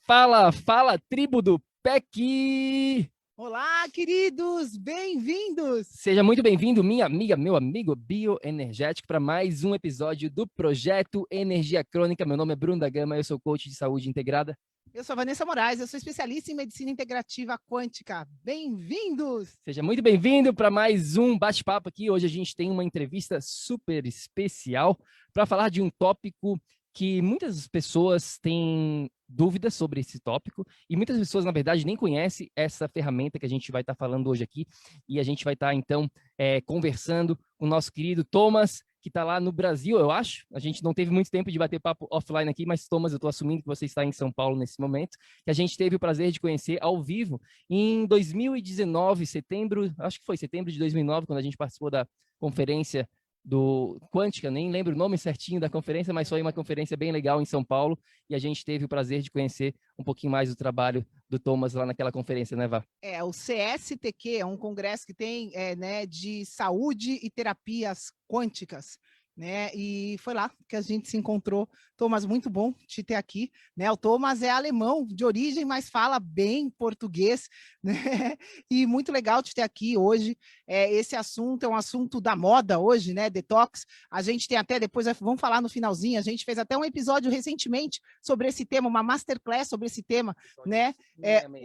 Fala, fala, tribo do PEC! Olá, queridos, bem-vindos! Seja muito bem-vindo, minha amiga, meu amigo bioenergético, para mais um episódio do Projeto Energia Crônica. Meu nome é Bruno da Gama, eu sou coach de saúde integrada. Eu sou a Vanessa Moraes, eu sou especialista em medicina integrativa quântica. Bem-vindos! Seja muito bem-vindo para mais um bate-papo aqui. Hoje a gente tem uma entrevista super especial para falar de um tópico que muitas pessoas têm dúvidas sobre esse tópico e muitas pessoas, na verdade, nem conhecem essa ferramenta que a gente vai estar falando hoje aqui. E a gente vai estar, então, conversando com o nosso querido Thomas, que está lá no Brasil, eu acho. A gente não teve muito tempo de bater papo offline aqui, mas, Thomas, eu estou assumindo que você está em São Paulo nesse momento, que a gente teve o prazer de conhecer ao vivo em 2019, setembro, acho que foi setembro de 2009, quando a gente participou da conferência do Quântica, nem lembro o nome certinho da conferência, mas foi uma conferência bem legal em São Paulo, e a gente teve o prazer de conhecer um pouquinho mais do trabalho do Thomas lá naquela conferência, né, Vá? O CSTQ é um congresso que tem de saúde e terapias quânticas, né? E foi lá que a gente se encontrou. Thomas, muito bom te ter aqui, né? O Thomas é alemão de origem, mas fala bem português, né? E muito legal te ter aqui hoje. Esse assunto é um assunto da moda hoje, né? Detox. A gente tem até, depois vamos falar no finalzinho, a gente fez até um episódio recentemente sobre esse tema, uma masterclass sobre esse tema, né?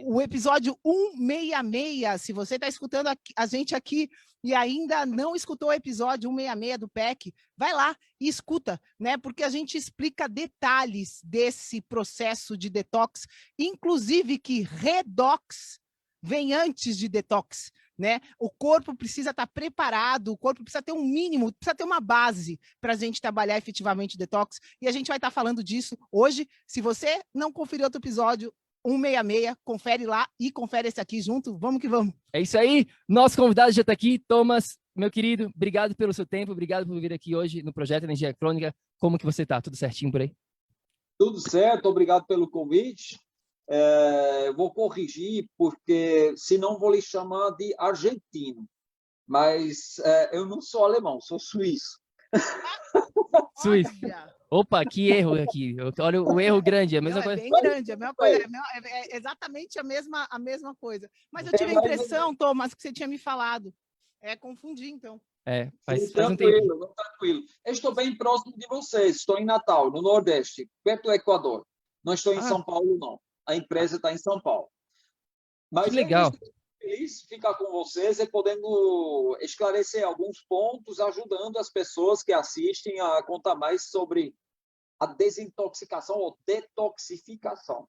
O episódio 166, se você está escutando a gente aqui e ainda não escutou o episódio 166 do PEC, vai lá e escuta, né? Porque a gente explica detalhes desse processo de detox, inclusive que redox vem antes de detox, né? O corpo precisa estar preparado, o corpo precisa ter um mínimo, precisa ter uma base para a gente trabalhar efetivamente detox, e a gente vai estar falando disso hoje. Se você não conferiu outro episódio, 166, confere lá e confere esse aqui junto. Vamos que vamos. É isso aí, nosso convidado já está aqui, Thomas, meu querido, obrigado pelo seu tempo, obrigado por vir aqui hoje no Projeto Energia Crônica. Como que você está? Tudo certinho por aí? Tudo certo, obrigado pelo convite. Vou corrigir, porque senão vou lhe chamar de argentino, mas eu não sou alemão, sou suíço. Suíço. Opa, que erro aqui. Olha o erro grande, é a mesma coisa. É bem grande, é a mesma coisa, é exatamente a mesma coisa. Mas eu tive a impressão, Thomas, que você tinha me falado. Confundi, então. Faz um tempo. Tranquilo. Eu estou bem próximo de vocês, estou em Natal, no Nordeste, perto do Equador. Não estou em São Paulo, não. A empresa está em São Paulo. Mas que legal. Estou feliz de ficar com vocês e podendo esclarecer alguns pontos, ajudando as pessoas que assistem a contar mais sobre a desintoxicação ou detoxificação.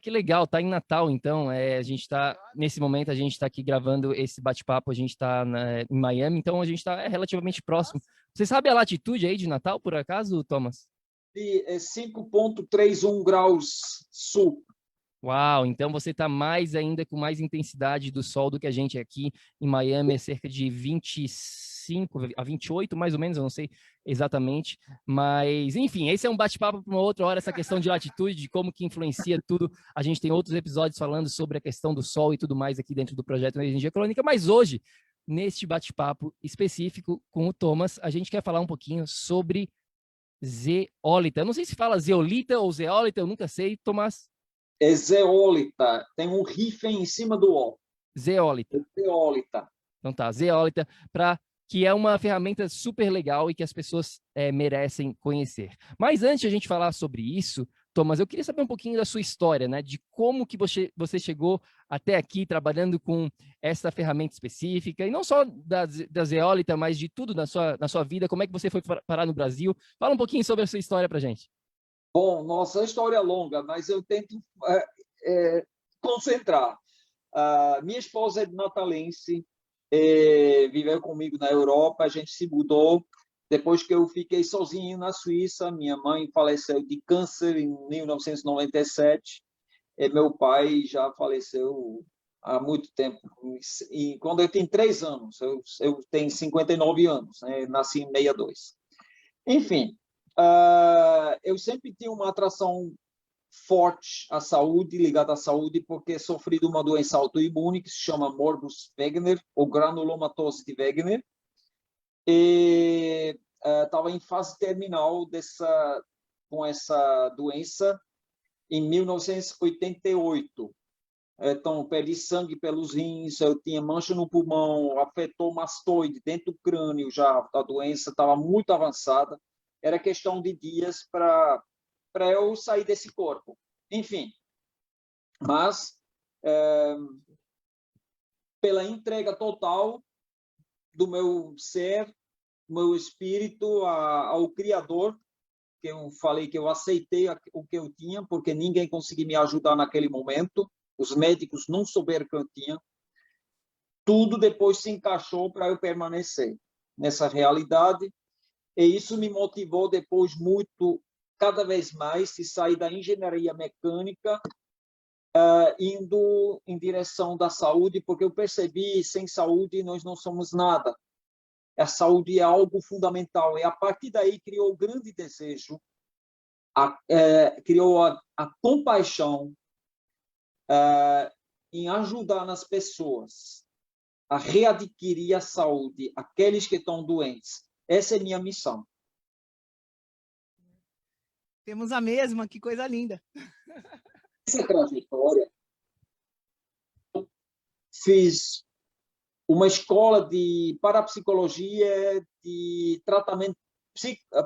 Que legal, tá em Natal, então, a gente tá, nesse momento, a gente está aqui gravando esse bate-papo, a gente está em Miami, então a gente está relativamente próximo. Você sabe a latitude aí de Natal, por acaso, Thomas? De 5,31 graus sul. Uau, então você está mais ainda com mais intensidade do sol do que a gente aqui em Miami, é cerca de 25 a 28, mais ou menos, eu não sei exatamente, mas enfim, esse é um bate-papo para uma outra hora, essa questão de latitude, de como que influencia tudo. A gente tem outros episódios falando sobre a questão do sol e tudo mais aqui dentro do Projeto Energia Crônica, mas hoje, neste bate-papo específico com o Thomas, a gente quer falar um pouquinho sobre zeólita. Eu não sei se fala zeolita ou zeólita, eu nunca sei, Thomas. É zeólita, tem um hífen em cima do O. Zeólita. Zeólita. Então tá, zeólita, que é uma ferramenta super legal e que as pessoas merecem conhecer. Mas antes de a gente falar sobre isso, Thomas, eu queria saber um pouquinho da sua história, né? De como que você chegou até aqui trabalhando com essa ferramenta específica, e não só da zeólita, mas de tudo na sua vida, como é que você foi parar no Brasil? Fala um pouquinho sobre a sua história pra gente. Bom, nossa história é longa, mas eu tento concentrar. Minha esposa é natalense, viveu comigo na Europa, a gente se mudou. Depois que eu fiquei sozinho na Suíça, minha mãe faleceu de câncer em 1997, e meu pai já faleceu há muito tempo. E quando eu tinha 3 anos, eu tenho 59 anos, né? Nasci em 62. Enfim, eu sempre tinha uma atração forte à saúde, ligada à saúde, porque sofri de uma doença autoimune que se chama Morbus Wegener, ou granulomatose de Wegener, e estava em fase terminal com essa doença, em 1988. Então, perdi sangue pelos rins, eu tinha mancha no pulmão, afetou mastoide dentro do crânio já, a doença estava muito avançada. Era questão de dias para eu sair desse corpo. Enfim, mas pela entrega total do meu ser, meu espírito ao Criador, que eu falei que eu aceitei o que eu tinha, porque ninguém conseguia me ajudar naquele momento, os médicos não souberam o que eu tinha, tudo depois se encaixou para eu permanecer nessa realidade, e isso me motivou depois muito, cada vez mais, de sair da engenharia mecânica, indo em direção da saúde, porque eu percebi, sem saúde nós não somos nada. A saúde é algo fundamental, e a partir daí criou o grande desejo, criou a compaixão em ajudar as pessoas a readquirir a saúde, aqueles que estão doentes. Essa é a minha missão. Temos a mesma, que coisa linda. Essa trajetória, fiz uma escola de parapsicologia, de tratamento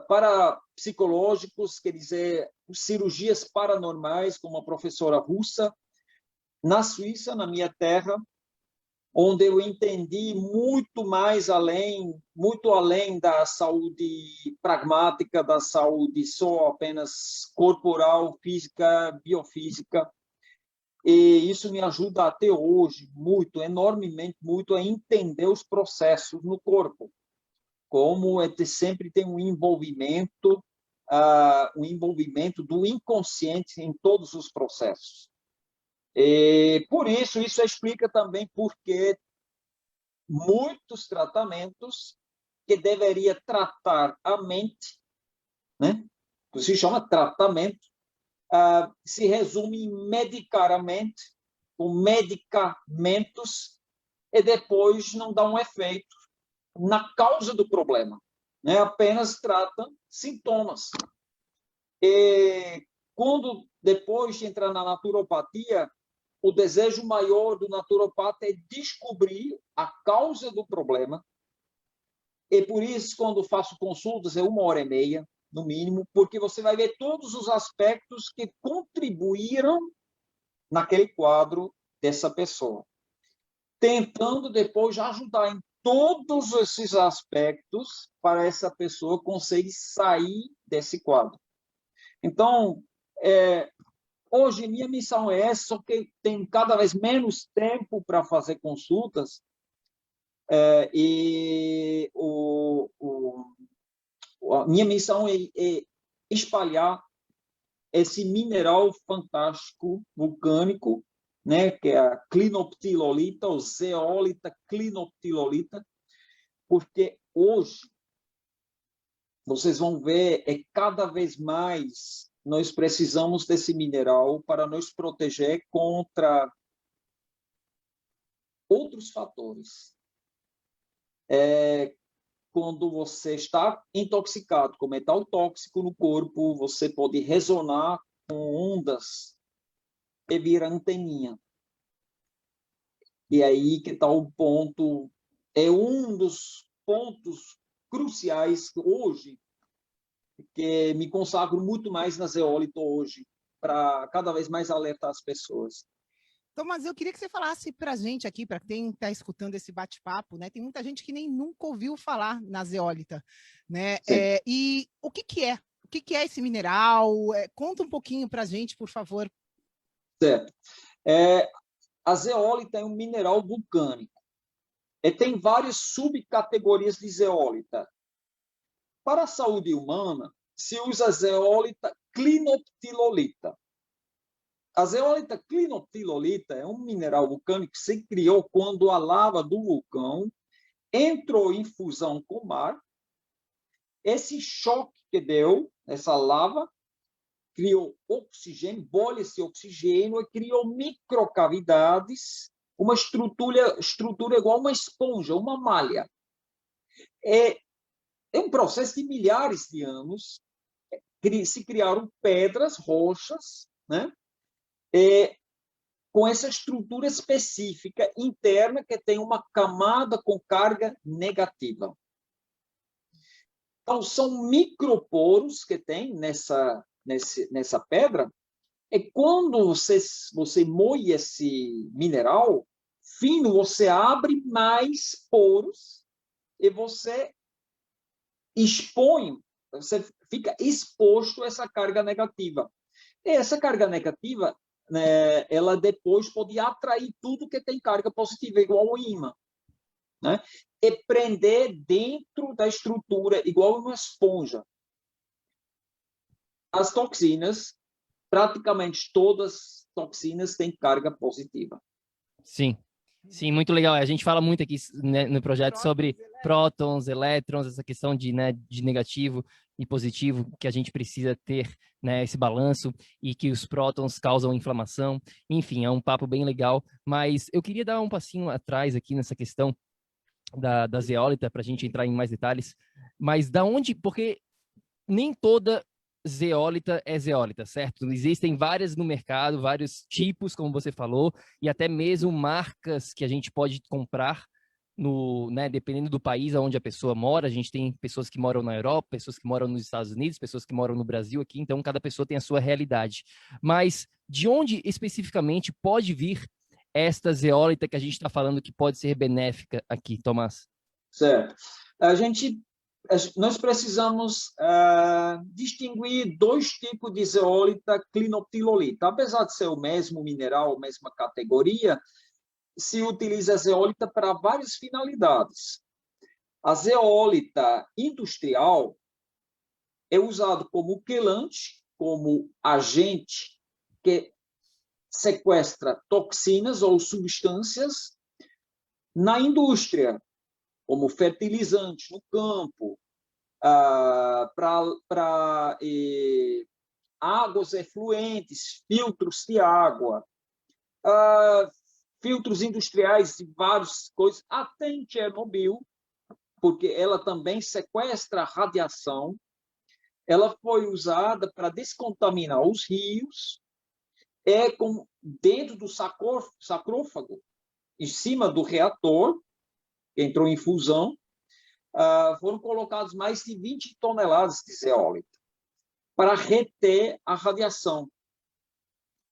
parapsicológicos, quer dizer, cirurgias paranormais, com uma professora russa, na Suíça, na minha terra, onde eu entendi muito além da saúde pragmática, da saúde só apenas corporal, física, biofísica. E isso me ajuda até hoje muito, enormemente, muito, a entender os processos no corpo. Como sempre tem um envolvimento do inconsciente em todos os processos. E, por isso explica também por que muitos tratamentos que deveria tratar a mente, né? Se chama tratamento, se resume em medicar a mente, com medicamentos, e depois não dá um efeito na causa do problema, né? Apenas trata sintomas. E quando depois de entrar na naturopatia, o desejo maior do naturopata é descobrir a causa do problema. E por isso, quando faço consultas, é 1h30, no mínimo, porque você vai ver todos os aspectos que contribuíram naquele quadro dessa pessoa, tentando depois ajudar em todos esses aspectos para essa pessoa conseguir sair desse quadro. Então, hoje, minha missão é essa, só que tenho cada vez menos tempo para fazer consultas, e a minha missão é espalhar esse mineral fantástico vulcânico, né, que é a clinoptilolita, ou zeólita clinoptilolita, porque hoje, vocês vão ver, cada vez mais nós precisamos desse mineral para nos proteger contra outros fatores. Quando você está intoxicado com metal tóxico no corpo, você pode ressonar com ondas e virar anteninha. E aí que está o ponto, é um dos pontos cruciais hoje, que me consagro muito mais na zeólita hoje, para cada vez mais alertar as pessoas. Tomás, eu queria que você falasse para a gente aqui, para quem está escutando esse bate-papo, né? Tem muita gente que nem nunca ouviu falar na zeólita, né? E o que é? O que é esse mineral? Conta um pouquinho para a gente, por favor. Certo. A zeólita é um mineral vulcânico. E tem várias subcategorias de zeólita. Para a saúde humana, se usa a zeólita clinoptilolita. A zeólita clinoptilolita é um mineral vulcânico que se criou quando a lava do vulcão entrou em fusão com o mar. Esse choque que deu, essa lava, criou oxigênio, bolha esse oxigênio e criou microcavidades, uma estrutura igual uma esponja, uma malha. É um processo de milhares de anos. Se criaram pedras, rochas, né? Com essa estrutura específica interna que tem uma camada com carga negativa. Então, são microporos que tem nessa pedra, e quando você moe esse mineral fino, você abre mais poros e você expõe, você fica exposto a essa carga negativa. E essa carga negativa, né, ela depois pode atrair tudo que tem carga positiva, igual o ímã, né? E prender dentro da estrutura, igual uma esponja. As toxinas, praticamente todas as toxinas têm carga positiva. Sim, sim, muito legal. A gente fala muito aqui, né, no projeto sobre prótons, elétrons, essa questão de, né, de negativo e positivo, que a gente precisa ter, né, esse balanço, e que os prótons causam inflamação. Enfim, é um papo bem legal, mas eu queria dar um passinho atrás aqui nessa questão da zeólita, para a gente entrar em mais detalhes. Mas da onde, porque nem toda zeólita é zeólita, certo? Existem várias no mercado, vários tipos, como você falou, e até mesmo marcas que a gente pode comprar no, né, dependendo do país onde a pessoa mora. A gente tem pessoas que moram na Europa, pessoas que moram nos Estados Unidos, pessoas que moram no Brasil aqui, então cada pessoa tem a sua realidade. Mas de onde especificamente pode vir esta zeólita que a gente está falando que pode ser benéfica aqui, Tomás? Certo. Nós precisamos distinguir dois tipos de zeólita clinoptilolita. Apesar de ser o mesmo mineral, mesma categoria, se utiliza a zeólita para várias finalidades. A zeólita industrial é usada como quelante, como agente que sequestra toxinas ou substâncias na indústria, como fertilizante no campo, para águas efluentes, filtros de água, filtros industriais de várias coisas, até em Chernobyl, porque ela também sequestra radiação. Ela foi usada para descontaminar os rios, dentro do sacrófago, em cima do reator, que entrou em fusão, foram colocados mais de 20 toneladas de zeólita para reter a radiação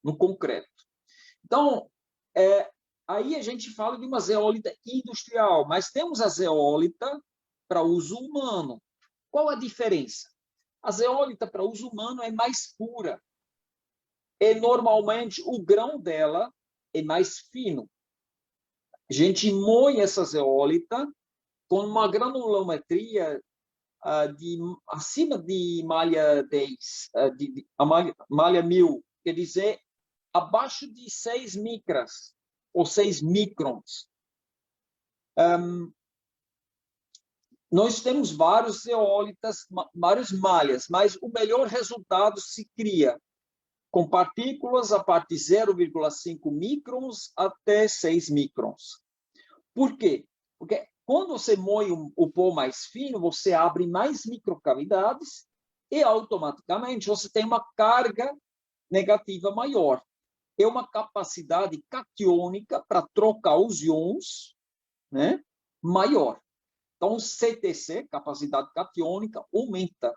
no concreto. Então, aí a gente fala de uma zeólita industrial, mas temos a zeólita para uso humano. Qual a diferença? A zeólita para uso humano é mais pura. E, normalmente, o grão dela é mais fino. A gente moe essa zeólita com uma granulometria acima de malha 10, malha 1000, quer dizer, abaixo de 6 micras, ou 6 microns. Nós temos vários zeólitas, várias malhas, mas o melhor resultado se cria com partículas a partir de 0,5 microns até 6 microns. Por quê? Porque quando você moe o pó mais fino, você abre mais microcavidades e automaticamente você tem uma carga negativa maior. É uma capacidade catiônica para trocar os íons, né, maior. Então, o CTC, capacidade catiônica, aumenta.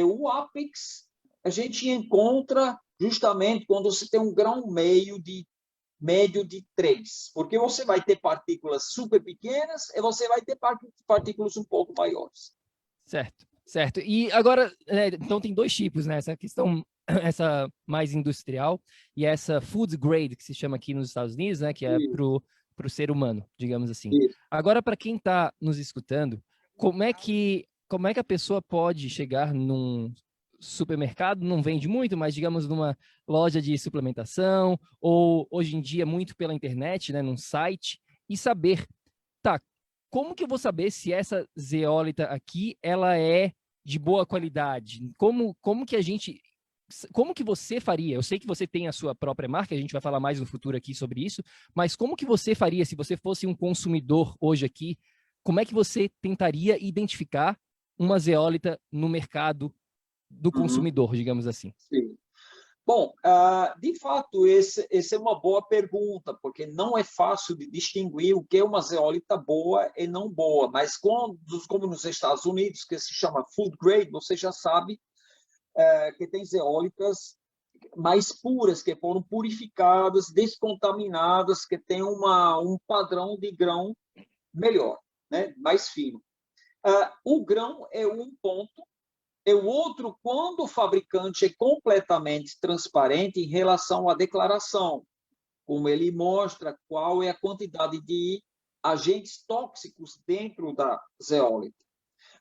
O Apex, a gente encontra justamente quando você tem um grão médio de 3, porque você vai ter partículas super pequenas e você vai ter partículas um pouco maiores. Certo, certo. E agora, então tem dois tipos, né? Essa questão, essa mais industrial e essa food grade, que se chama aqui nos Estados Unidos, né? Que é para o ser humano, digamos assim. Isso. Agora, para quem está nos escutando, como é que a pessoa pode chegar num supermercado, não vende muito, mas digamos numa loja de suplementação, ou hoje em dia muito pela internet, né, num site, e saber, tá, como que eu vou saber se essa zeólita aqui, ela é de boa qualidade? Como que você faria? Eu sei que você tem a sua própria marca, a gente vai falar mais no futuro aqui sobre isso, mas como que você faria se você fosse um consumidor hoje aqui? Como é que você tentaria identificar uma zeólita no mercado do consumidor, digamos assim? Sim. Bom, de fato, essa é uma boa pergunta, porque não é fácil de distinguir o que é uma zeólita boa e não boa, mas como nos Estados Unidos, que se chama food grade, você já sabe que tem zeólitas mais puras, que foram purificadas, descontaminadas, que têm um padrão de grão melhor, né? Mais fino. O grão é um ponto, e o outro, quando o fabricante é completamente transparente em relação à declaração, como ele mostra qual é a quantidade de agentes tóxicos dentro da zeólita.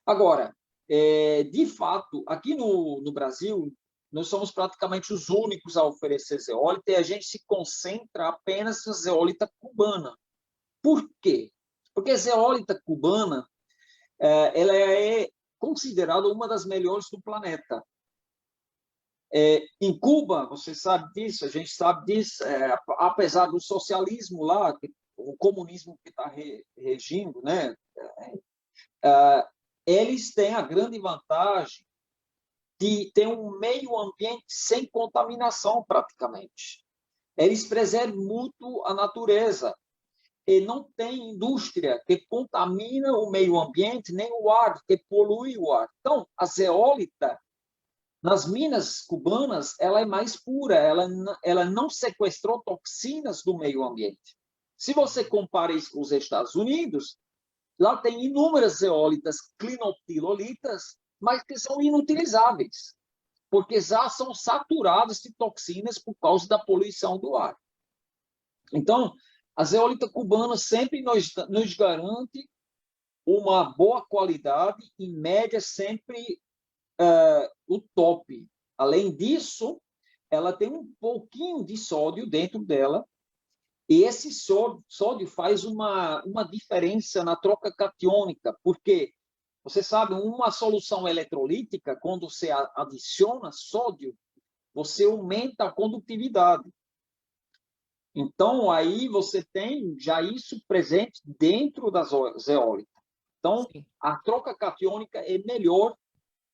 Agora, de fato, aqui no Brasil, nós somos praticamente os únicos a oferecer zeólita e a gente se concentra apenas na zeólita cubana. Por quê? Porque a zeólita cubana ela é considerada uma das melhores do planeta. Em Cuba, você sabe disso, a gente sabe disso, apesar do socialismo lá, o comunismo que está regindo, né? Eles têm a grande vantagem de ter um meio ambiente sem contaminação, praticamente. Eles preservam muito a natureza. E não tem indústria que contamina o meio ambiente, nem o ar, que polui o ar. Então, a zeólita, nas minas cubanas, ela é mais pura, ela não sequestrou toxinas do meio ambiente. Se você compara isso com os Estados Unidos, lá tem inúmeras zeólitas clinotilolitas, mas que são inutilizáveis, porque já são saturadas de toxinas por causa da poluição do ar. Então, a zeólita cubana sempre nos garante uma boa qualidade, em média, sempre o top. Além disso, ela tem um pouquinho de sódio dentro dela, e esse sódio faz uma diferença na troca catiônica, porque, você sabe, uma solução eletrolítica, quando você adiciona sódio, você aumenta a condutividade. Então, aí você tem já isso presente dentro da zeólita. Então, sim, a troca catiônica é melhor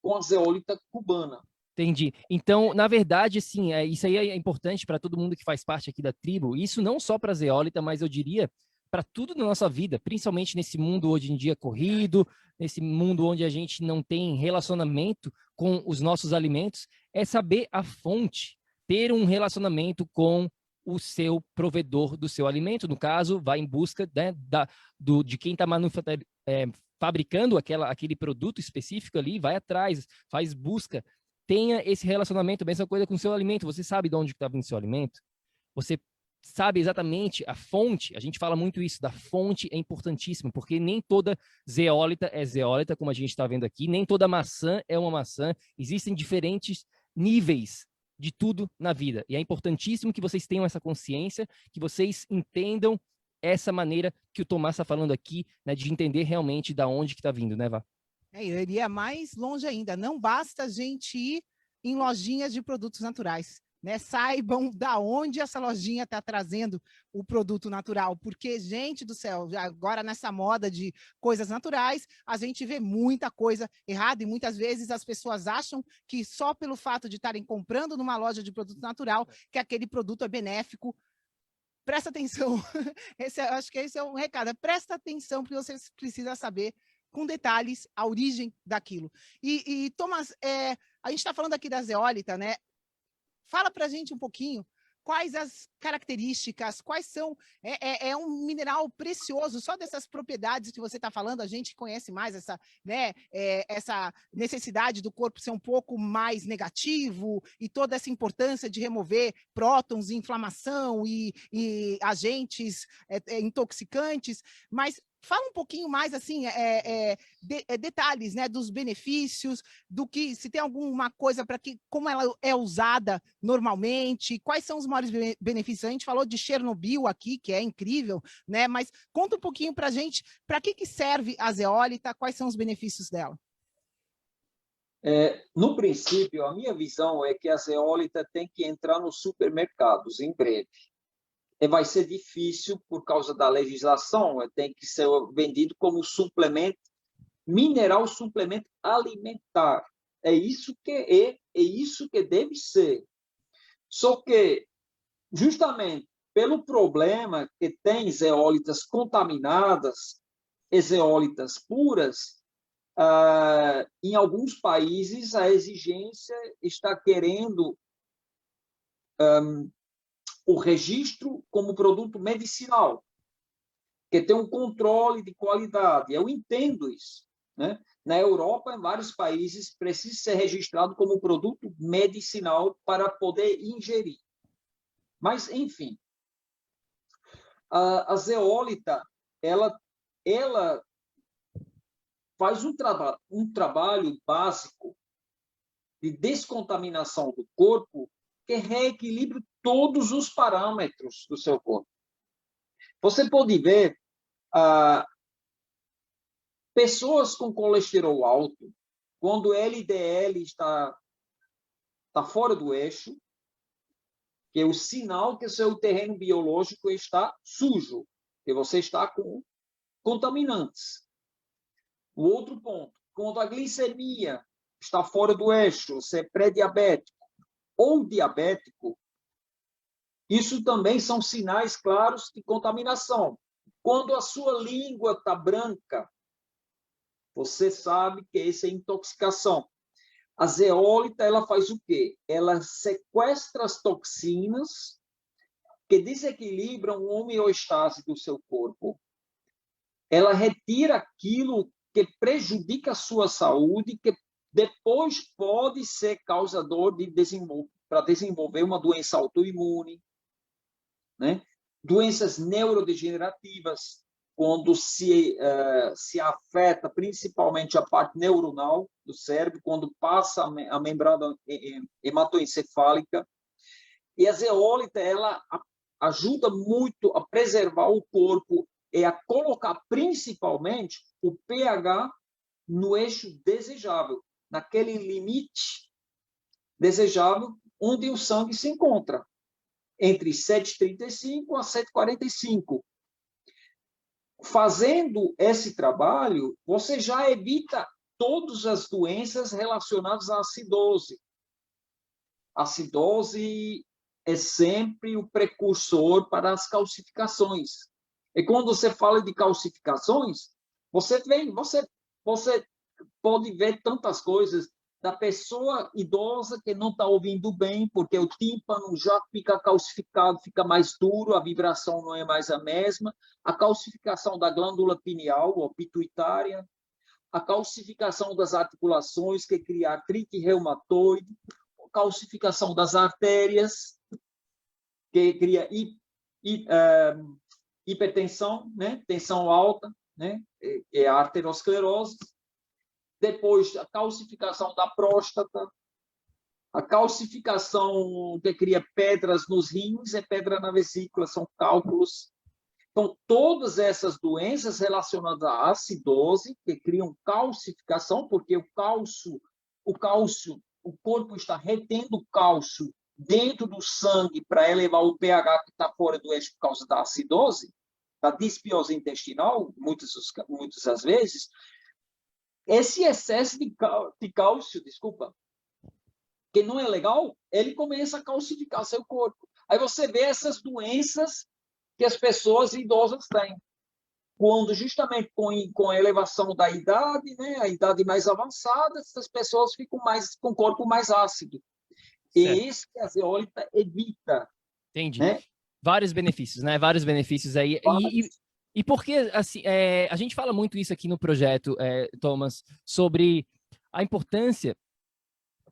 com a zeólita cubana. Entendi. Então, na verdade, sim, isso aí é importante para todo mundo que faz parte aqui da tribo. Isso não só para a zeólita, mas eu diria para tudo na nossa vida, principalmente nesse mundo hoje em dia corrido, nesse mundo onde a gente não tem relacionamento com os nossos alimentos, é saber a fonte, ter um relacionamento com o seu provedor do seu alimento. No caso, vai em busca, né, de quem está fabricando aquele produto específico ali, vai atrás, faz busca, tenha esse relacionamento, mesma coisa com o seu alimento. Você sabe de onde está vindo o seu alimento? Você sabe exatamente a fonte? A gente fala muito isso, da fonte é importantíssimo, porque nem toda zeólita é zeólita, como a gente está vendo aqui, nem toda maçã é uma maçã. Existem diferentes níveis de tudo na vida. E é importantíssimo que vocês tenham essa consciência, que vocês entendam essa maneira que o Tomás está falando aqui, né, de entender realmente da onde que está vindo, né, Vá? Eu iria mais longe ainda. Não basta a gente ir em lojinhas de produtos naturais, né? Saibam da onde essa lojinha está trazendo o produto natural, porque, gente do céu, agora nessa moda de coisas naturais, a gente vê muita coisa errada e muitas vezes as pessoas acham que só pelo fato de estarem comprando numa loja de produto natural, que aquele produto é benéfico. Presta atenção, acho que esse é um recado, presta atenção, porque você precisa saber com detalhes a origem daquilo. E Tomás, a gente está falando aqui da zeólita, né? Fala para a gente um pouquinho quais as características, quais são... É um mineral precioso, só dessas propriedades que você está falando, a gente conhece mais essa, né, essa necessidade do corpo ser um pouco mais negativo e toda essa importância de remover prótons, inflamação e agentes intoxicantes, mas fala um pouquinho mais, assim, detalhes, né, dos benefícios, do que, se tem alguma coisa para que, como ela é usada normalmente, quais são os maiores benefícios. A gente falou de Chernobyl aqui, que é incrível, né, mas conta um pouquinho para a gente, para que serve a zeólita, quais são os benefícios dela? No princípio, a minha visão é que a zeólita tem que entrar nos supermercados em breve. Vai ser difícil por causa da legislação, tem que ser vendido como suplemento mineral, suplemento alimentar. É isso que deve ser. Só que, justamente pelo problema que tem zeólitas contaminadas e zeólitas puras, em alguns países a exigência está querendo o registro como produto medicinal, que tem um controle de qualidade. Eu entendo isso, né? Na Europa, em vários países, precisa ser registrado como produto medicinal para poder ingerir. Mas, enfim, a zeólita, ela faz um trabalho básico de descontaminação do corpo que reequilibra todos os parâmetros do seu corpo. Você pode ver pessoas com colesterol alto, quando o LDL está fora do eixo, que é o sinal que o seu terreno biológico está sujo, que você está com contaminantes. O outro ponto, quando a glicemia está fora do eixo, você é pré-diabético ou diabético, isso também são sinais claros de contaminação. Quando a sua língua está branca, você sabe que isso é intoxicação. A zeólita, ela faz o quê? Ela sequestra as toxinas que desequilibram a homeostase do seu corpo. Ela retira aquilo que prejudica a sua saúde, que depois pode ser causador para desenvolver uma doença autoimune, né? Doenças neurodegenerativas, quando se afeta principalmente a parte neuronal do cérebro, quando passa a membrana hematoencefálica. E a zeólita, ela ajuda muito a preservar o corpo e a colocar principalmente o pH no eixo desejável, naquele limite desejável onde o sangue se encontra, entre 7,35 a 7,45. Fazendo esse trabalho, você já evita todas as doenças relacionadas à acidose. A acidose é sempre o precursor para as calcificações. E quando você fala de calcificações, você pode ver tantas coisas da pessoa idosa que não está ouvindo bem, porque o tímpano já fica calcificado, fica mais duro, a vibração não é mais a mesma, a calcificação da glândula pineal ou pituitária, a calcificação das articulações, que cria artrite reumatoide, a calcificação das artérias, que cria hipertensão, né? Tensão alta, né? É a arteriosclerose. Depois, a calcificação da próstata, a calcificação que cria pedras nos rins, é pedra na vesícula, são cálculos. Então, todas essas doenças relacionadas à acidose, que criam calcificação, porque o corpo está retendo cálcio dentro do sangue para elevar o pH que está fora do eixo por causa da acidose, da disbiose intestinal, muitas das vezes. Esse excesso de cálcio, que não é legal, ele começa a calcificar seu corpo. Aí você vê essas doenças que as pessoas idosas têm. Quando justamente com a elevação da idade, né, a idade mais avançada, essas pessoas ficam com o corpo mais ácido. E isso que a zeólita evita. Entendi. Né? Vários benefícios, né? Vários benefícios aí. E porque, assim, a gente fala muito isso aqui no projeto, Thomas, sobre a importância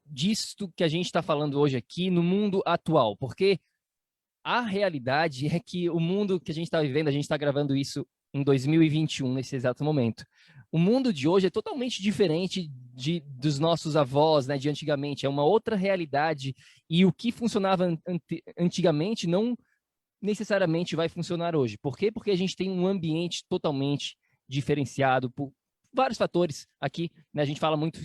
disso que a gente está falando hoje aqui no mundo atual, porque a realidade é que o mundo que a gente está vivendo, a gente está gravando isso em 2021, nesse exato momento. O mundo de hoje é totalmente diferente dos nossos avós, né, de antigamente, é uma outra realidade, e o que funcionava antigamente não necessariamente vai funcionar hoje. Por quê? Porque a gente tem um ambiente totalmente diferenciado por vários fatores aqui, né? A gente fala muito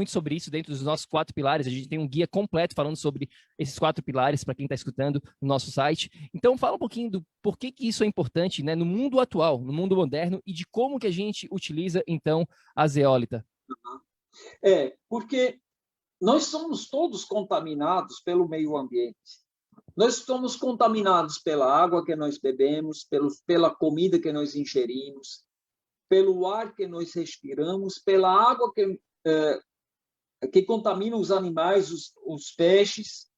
sobre isso dentro dos nossos 4 pilares, a gente tem um guia completo falando sobre esses 4 pilares para quem está escutando no nosso site. Então, fala um pouquinho do porquê que isso é importante, né, no mundo atual, no mundo moderno, e de como que a gente utiliza, então, a zeólita. Porque nós somos todos contaminados pelo meio ambiente. Nós somos contaminados pela água que nós bebemos, pela comida que nós ingerimos, pelo ar que nós respiramos, pela água que contamina os animais, os peixes,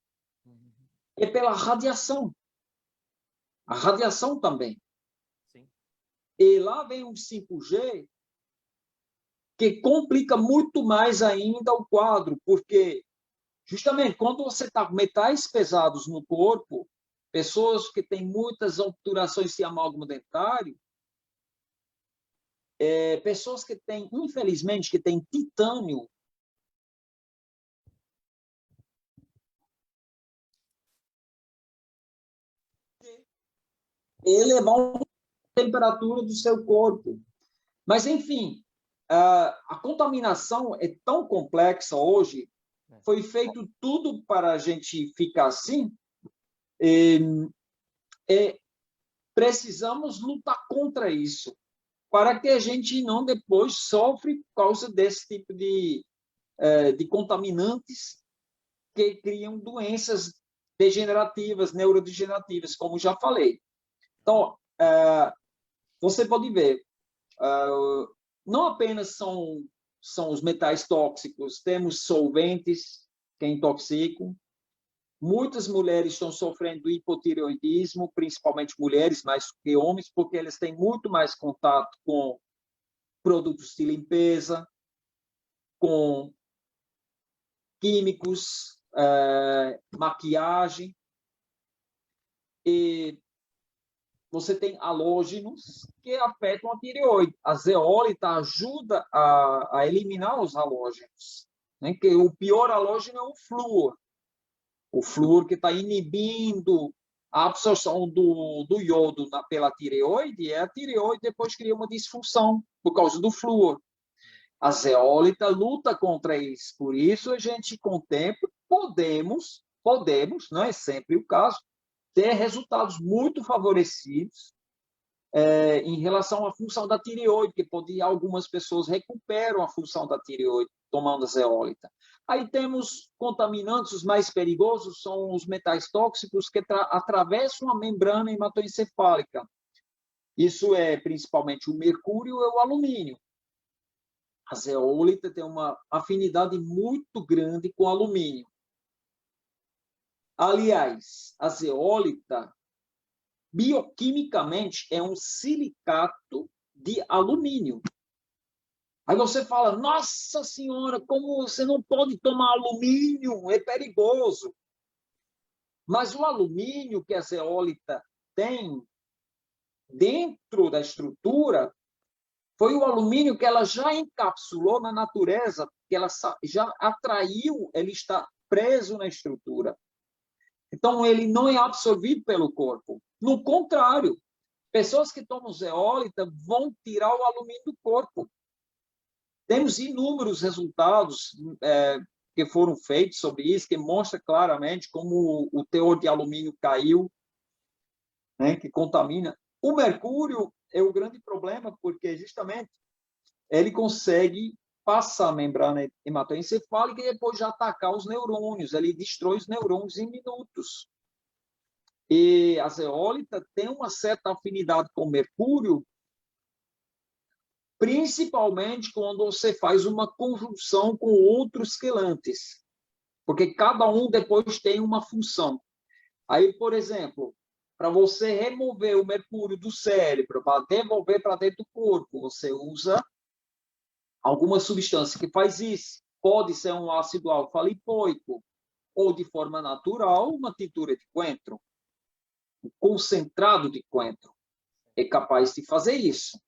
e pela radiação. A radiação também. Sim. E lá vem o 5G, que complica muito mais ainda o quadro, porque justamente quando você está com metais pesados no corpo, pessoas que têm muitas obturações de amálgama dentário, pessoas que têm, infelizmente, que têm titânio, elevar a temperatura do seu corpo. Mas, enfim, a contaminação é tão complexa hoje, foi feito tudo para a gente ficar assim, precisamos lutar contra isso, para que a gente não depois sofre por causa desse tipo de contaminantes que criam doenças degenerativas, neurodegenerativas, como já falei. Então, você pode ver, não apenas são os metais tóxicos, temos solventes que intoxicam. Muitas mulheres estão sofrendo hipotireoidismo, principalmente mulheres, mais que homens, porque eles têm muito mais contato com produtos de limpeza, com químicos, maquiagem. E você tem halógenos que afetam a tireoide. A zeólita ajuda a eliminar os halógenos, né? Que o pior halógeno é o flúor. O flúor que está inibindo a absorção do iodo pela tireoide, e a tireoide depois cria uma disfunção por causa do flúor. A zeólita luta contra isso. Por isso, a gente, com o tempo, podemos, não é sempre o caso, ter resultados muito favorecidos em relação à função da tireoide, que algumas pessoas recuperam a função da tireoide tomando a zeólita. Aí temos contaminantes, os mais perigosos são os metais tóxicos que atravessam a membrana hematoencefálica. Isso é principalmente o mercúrio e o alumínio. A zeólita tem uma afinidade muito grande com o alumínio. Aliás, a zeólita, bioquimicamente, é um silicato de alumínio. Aí você fala, nossa senhora, como você não pode tomar alumínio? É perigoso. Mas o alumínio que a zeólita tem dentro da estrutura foi o alumínio que ela já encapsulou na natureza, que ela já atraiu, ele está preso na estrutura. Então, ele não é absorvido pelo corpo. No contrário, pessoas que tomam zeólita vão tirar o alumínio do corpo. Temos inúmeros resultados que foram feitos sobre isso, que mostra claramente como o teor de alumínio caiu, né, que contamina. O mercúrio é o grande problema, porque justamente ele consegue passar a membrana hematoencefálica e depois já atacar os neurônios. Ele destrói os neurônios em minutos. E a zeólita tem uma certa afinidade com o mercúrio, principalmente quando você faz uma conjunção com outros quelantes, porque cada um depois tem uma função. Aí, por exemplo, para você remover o mercúrio do cérebro, para devolver para dentro do corpo, você usa alguma substância que faz isso. Pode ser um ácido alfa-lipoico, ou de forma natural, uma tintura de coentro. Um concentrado de coentro é capaz de fazer isso.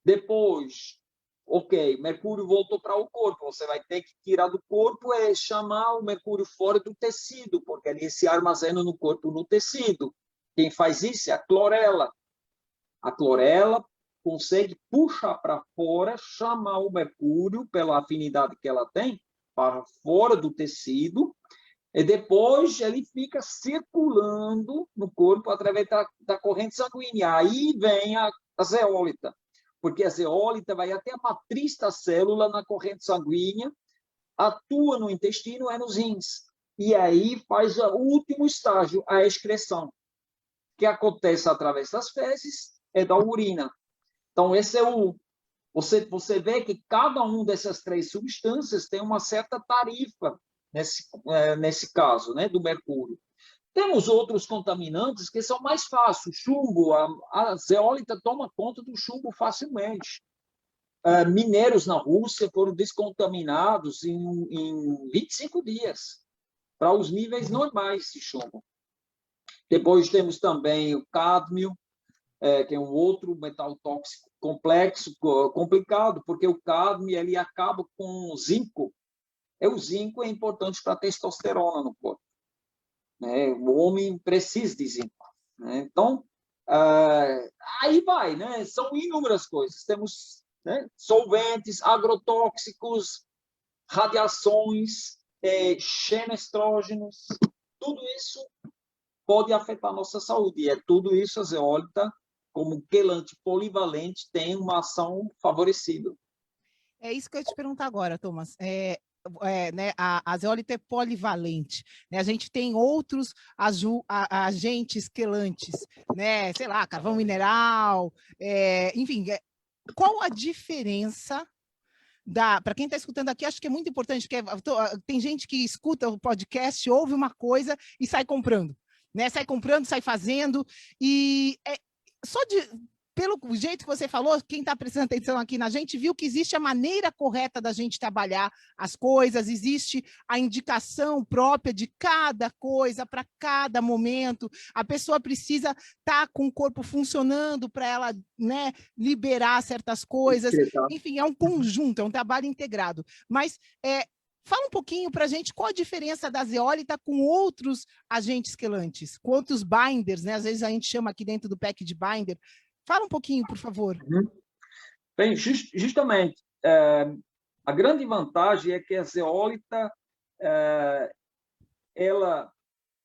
Depois, ok, mercúrio voltou para o corpo, você vai ter que tirar do corpo e chamar o mercúrio fora do tecido, porque ele se armazena no corpo, no tecido. Quem faz isso é a clorela. A clorela consegue puxar para fora, chamar o mercúrio, pela afinidade que ela tem, para fora do tecido, e depois ele fica circulando no corpo através da corrente sanguínea. Aí vem a zeólita, porque a zeólita vai até a matriz da célula na corrente sanguínea, atua no intestino e nos rins. e aí faz o último estágio, a excreção, que acontece através das fezes e da urina. Então, esse é o... Você vê que cada uma dessas três substâncias tem uma certa tarifa nesse caso, né, do mercúrio. Temos outros contaminantes que são mais fáceis. Chumbo, a zeólita toma conta do chumbo facilmente. Mineiros na Rússia foram descontaminados em 25 dias, para os níveis normais de chumbo. Depois temos também o cádmio, que é um outro metal tóxico complexo, complicado, porque o cádmio ele acaba com o zinco. O zinco é importante para a testosterona no corpo. Né? O homem precisa de zinco. Né? Então, aí vai, né? São inúmeras coisas. Temos, né, solventes, agrotóxicos, radiações, xenoestrógenos, tudo isso pode afetar a nossa saúde. E é tudo isso a zeólita, como quelante polivalente, tem uma ação favorecida. É isso que eu ia te perguntar agora, Thomas. Né, a zeólita é polivalente, né? A gente tem outros agentes quelantes, né? Sei lá, carvão mineral, enfim, qual a diferença para quem está escutando aqui, acho que é muito importante, porque tem gente que escuta o podcast, ouve uma coisa e sai comprando, né? Sai comprando, sai fazendo, e pelo jeito que você falou, quem está prestando atenção aqui na gente, viu que existe a maneira correta da gente trabalhar as coisas, existe a indicação própria de cada coisa para cada momento, a pessoa precisa estar com o corpo funcionando para ela, né, liberar certas coisas, enfim, é um conjunto, é um trabalho integrado, mas fala um pouquinho para a gente qual a diferença da zeólita com outros agentes quelantes, com outros binders, né? Às vezes a gente chama aqui dentro do pack de binder. Fala um pouquinho, por favor. Bem, justamente, a grande vantagem é que a zeólita, ela,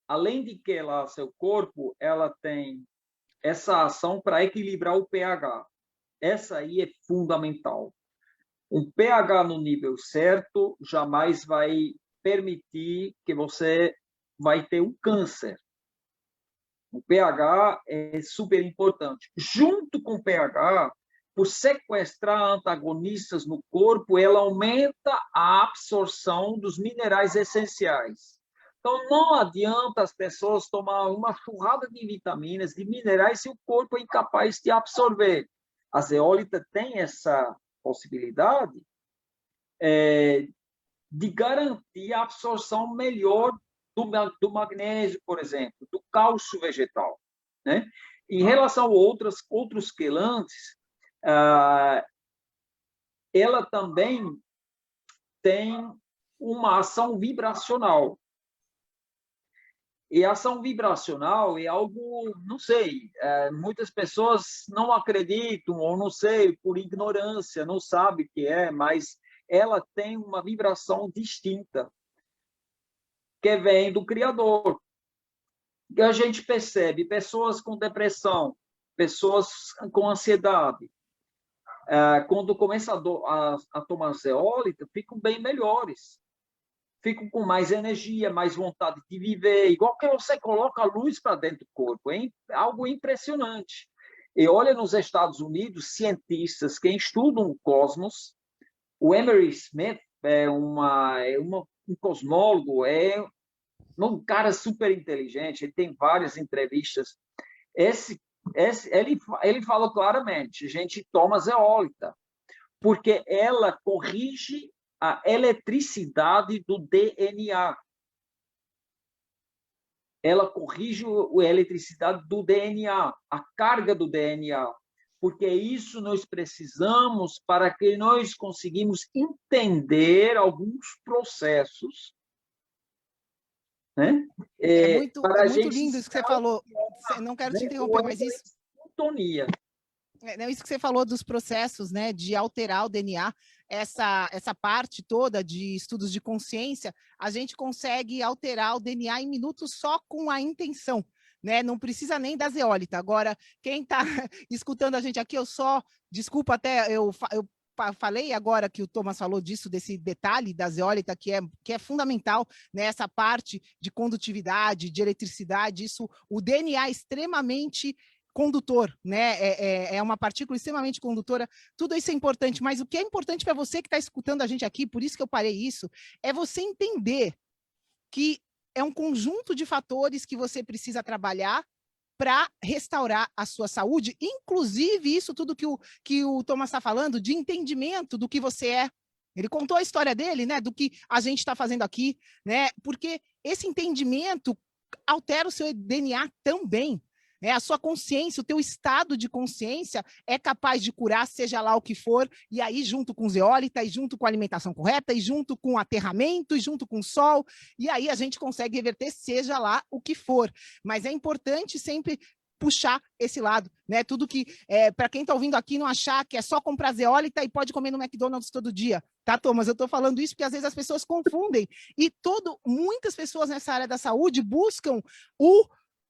além de que ela, seu corpo, ela tem essa ação para equilibrar o pH. Essa aí é fundamental. Um pH no nível certo jamais vai permitir que você vai ter um câncer. O pH é super importante. Junto com o pH, por sequestrar antagonistas no corpo, ela aumenta a absorção dos minerais essenciais. Então, não adianta as pessoas tomar uma churrada de vitaminas, de minerais, se o corpo é incapaz de absorver. A zeólita tem essa possibilidade de garantir a absorção melhor do magnésio, por exemplo, do cálcio vegetal. Né? Em relação a outros quelantes, ela também tem uma ação vibracional. E a ação vibracional é algo, não sei, muitas pessoas não acreditam, ou não sei, por ignorância, não sabem o que é, mas ela tem uma vibração distinta, que vem do Criador. E a gente percebe pessoas com depressão, pessoas com ansiedade, quando começam a tomar zeólita, ficam bem melhores. Ficam com mais energia, mais vontade de viver, igual que você coloca a luz para dentro do corpo. É algo impressionante. E olha, nos Estados Unidos, cientistas que estudam o cosmos, o Emery Smith é um cosmólogo, é um cara super inteligente, ele tem várias entrevistas. Ele fala claramente, a gente toma zeólita, porque ela corrige a eletricidade do DNA. Ela corrige a eletricidade do DNA, a carga do DNA, porque isso nós precisamos para que nós conseguimos entender alguns processos. Né? É muito lindo isso que você falou. Não quero te interromper, mas isso... Sintonia. Isso que você falou dos processos, né, de alterar o DNA, essa parte toda de estudos de consciência, a gente consegue alterar o DNA em minutos só com a intenção, né? Não precisa nem da zeólita. Agora, quem está escutando a gente aqui, desculpa até eu falei agora que o Thomas falou disso, desse detalhe da zeólita, que é fundamental, né, essa parte de condutividade, de eletricidade, isso, o DNA é extremamente condutor, né? É uma partícula extremamente condutora, tudo isso é importante, mas o que é importante para você que está escutando a gente aqui, por isso que eu parei isso, é você entender que é um conjunto de fatores que você precisa trabalhar para restaurar a sua saúde, inclusive isso tudo que o Thomas está falando, de entendimento do que você é. Ele contou a história dele, né, do que a gente está fazendo aqui, né, porque esse entendimento altera o seu DNA também. Né? A sua consciência, o teu estado de consciência é capaz de curar, seja lá o que for, e aí junto com zeólita, e junto com a alimentação correta, e junto com o aterramento, e junto com o sol, e aí a gente consegue reverter, seja lá o que for. Mas é importante sempre puxar esse lado, né? Tudo que, para quem está ouvindo aqui, não achar que é só comprar zeólita e pode comer no McDonald's todo dia, tá, Thomas? Eu estou falando isso porque às vezes as pessoas confundem, e muitas pessoas nessa área da saúde buscam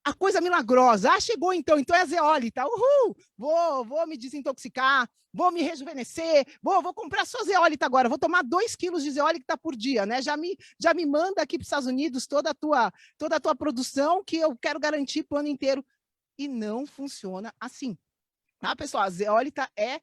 a coisa milagrosa. Ah, chegou então é a zeólita. Uhul! Vou me desintoxicar, vou me rejuvenescer, vou comprar só zeólita agora, vou tomar 2 quilos de zeólita por dia, né? Já me manda aqui para os Estados Unidos toda a tua produção que eu quero garantir para o ano inteiro. E não funciona assim. Tá, pessoal? A zeólita é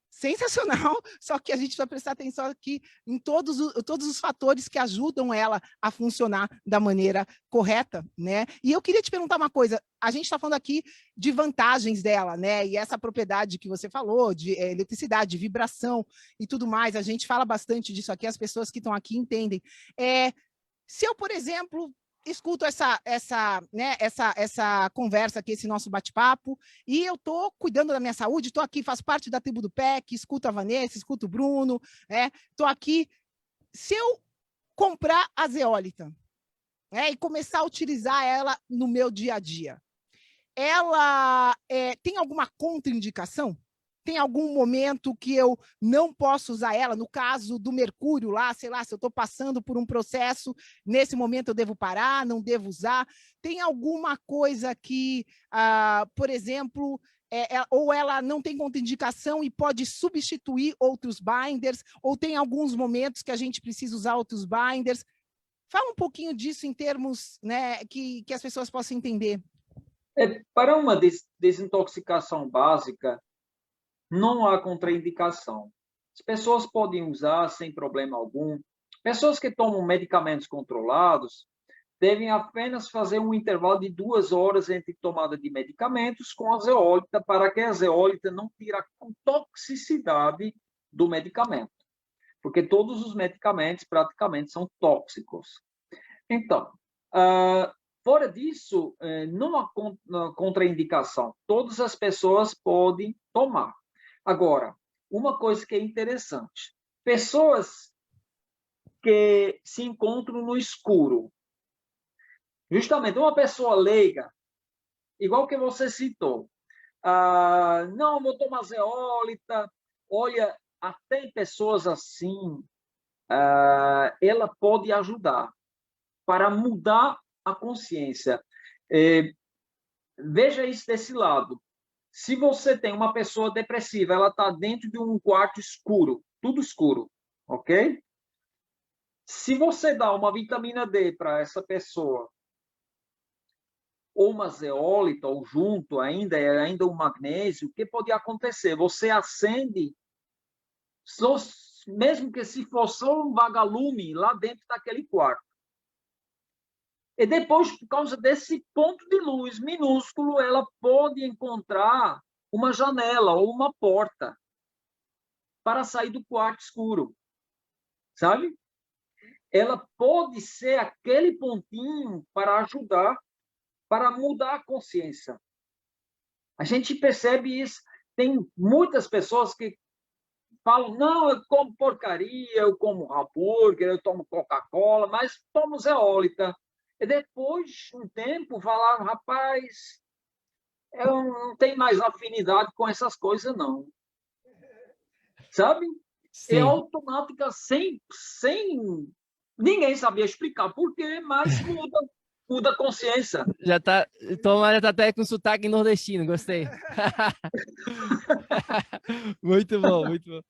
sensacional, só que a gente vai prestar atenção aqui em todos os fatores que ajudam ela a funcionar da maneira correta, né? E eu queria te perguntar uma coisa, a gente está falando aqui de vantagens dela, né? E essa propriedade que você falou, de eletricidade, de vibração e tudo mais, a gente fala bastante disso aqui, as pessoas que estão aqui entendem. Se eu, por exemplo, escuto essa conversa aqui, esse nosso bate-papo, e eu estou cuidando da minha saúde, estou aqui, faço parte da tribo do PEC, escuto a Vanessa, escuto o Bruno, estou aqui. Se eu comprar a zeólita, e começar a utilizar ela no meu dia a dia, ela tem alguma contraindicação? Tem algum momento que eu não posso usar ela? No caso do mercúrio lá, sei lá, se eu estou passando por um processo, nesse momento eu devo parar, não devo usar? Tem alguma coisa que, por exemplo, ou ela não tem contraindicação e pode substituir outros binders, ou tem alguns momentos que a gente precisa usar outros binders? Fala um pouquinho disso em termos, né, que as pessoas possam entender. Para uma desintoxicação básica, não há contraindicação. As pessoas podem usar sem problema algum. Pessoas que tomam medicamentos controlados devem apenas fazer um intervalo de 2 horas entre tomada de medicamentos com a zeólita, para que a zeólita não tire a toxicidade do medicamento, porque todos os medicamentos praticamente são tóxicos. Então, fora disso, não há contraindicação. Todas as pessoas podem tomar. Agora, uma coisa que é interessante, pessoas que se encontram no escuro, justamente uma pessoa leiga, igual que você citou, não, vou tomar zeólita, olha, até pessoas assim, ela pode ajudar para mudar a consciência. Veja isso desse lado. Se você tem uma pessoa depressiva, ela está dentro de um quarto escuro, tudo escuro, ok? Se você dá uma vitamina D para essa pessoa, ou uma zeólita, ou junto ainda um magnésio, o que pode acontecer? Você acende, mesmo que se for só um vagalume lá dentro daquele quarto. E depois, por causa desse ponto de luz minúsculo, ela pode encontrar uma janela ou uma porta para sair do quarto escuro, sabe? Ela pode ser aquele pontinho para ajudar, para mudar a consciência. A gente percebe isso. Tem muitas pessoas que falam, não, eu como porcaria, eu como hambúrguer, eu tomo Coca-Cola, mas tomo zeólita. E depois de um tempo, falaram, rapaz, eu não tenho mais afinidade com essas coisas, não. Sabe? Sim. É automática, sem... Ninguém sabia explicar por quê, mas muda. muda a consciência. Já tá, Tomara, já tá até com sotaque nordestino, gostei. Muito bom, muito bom.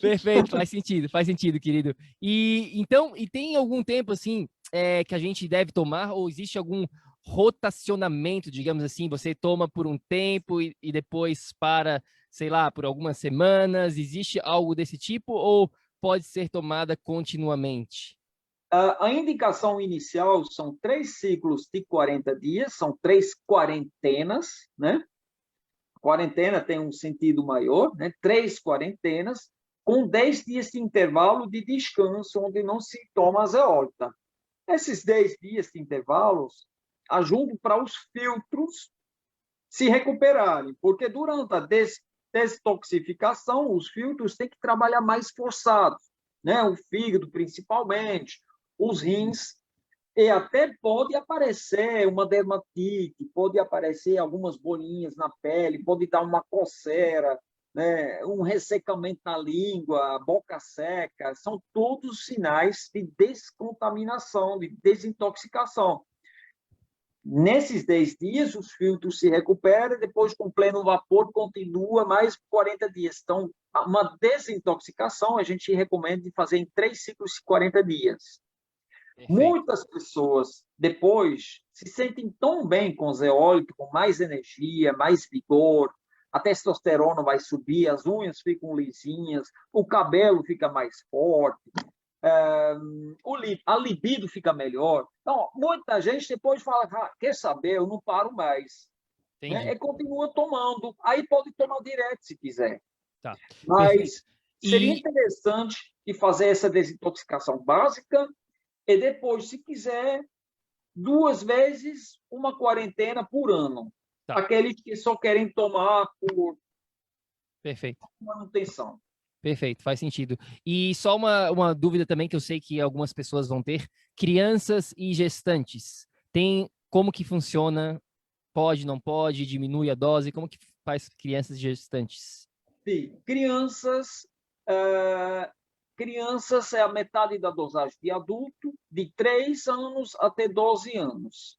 Perfeito, faz sentido, querido. E então, e tem algum tempo assim que a gente deve tomar, ou existe algum rotacionamento, digamos assim, você toma por um tempo e depois para, sei lá, por algumas semanas, existe algo desse tipo, ou pode ser tomada continuamente? A indicação inicial são 3 ciclos de 40 dias, são 3 quarentenas, né? Quarentena tem um sentido maior, né? 3 quarentenas, com 10 dias de intervalo de descanso, onde não se toma zeólita. Esses 10 dias de intervalos ajudam para os filtros se recuperarem, porque durante a detoxificação, os filtros têm que trabalhar mais forçados, né? O fígado, principalmente, os rins, e até pode aparecer uma dermatite, pode aparecer algumas bolinhas na pele, pode dar uma coceira, né? Um ressecamento na língua, boca seca, são todos sinais de descontaminação, de desintoxicação. Nesses 10 dias, os filtros se recuperam, depois, com pleno vapor, continua mais 40 dias. Então, uma desintoxicação a gente recomenda fazer em 3 ciclos de 40 dias. Perfeito. Muitas pessoas, depois, se sentem tão bem com zeólito, com mais energia, mais vigor, a testosterona vai subir, as unhas ficam lisinhas, o cabelo fica mais forte, a libido fica melhor. Então, muita gente depois fala, quer saber, eu não paro mais. Né? E continua tomando. Aí pode tomar direto, se quiser. Tá. Mas seria E interessante de fazer essa desintoxicação básica e depois, se quiser, 2 vezes uma quarentena por ano. Tá. Aqueles que só querem tomar por perfeito. manutenção. Perfeito, faz sentido. E só uma dúvida também que eu sei que algumas pessoas vão ter: crianças e gestantes. Tem como que funciona? Pode, não pode? Diminui a dose? Como que faz crianças e gestantes? Sim, crianças é a metade da dosagem de adulto, de 3 anos até 12 anos.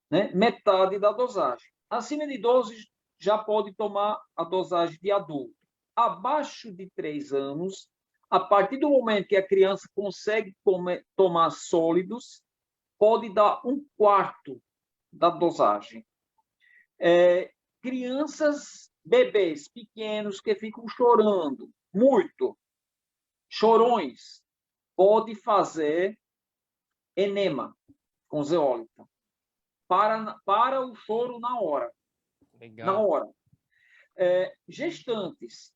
Né? Metade da dosagem. Acima de 12 já pode tomar a dosagem de adulto. Abaixo de 3 anos, a partir do momento que a criança consegue tomar sólidos, pode dar 1/4 da dosagem. Crianças, bebês pequenos que ficam chorando muito, chorões, pode fazer enema com zeólita para o choro na hora. Legal. Na hora. Gestantes.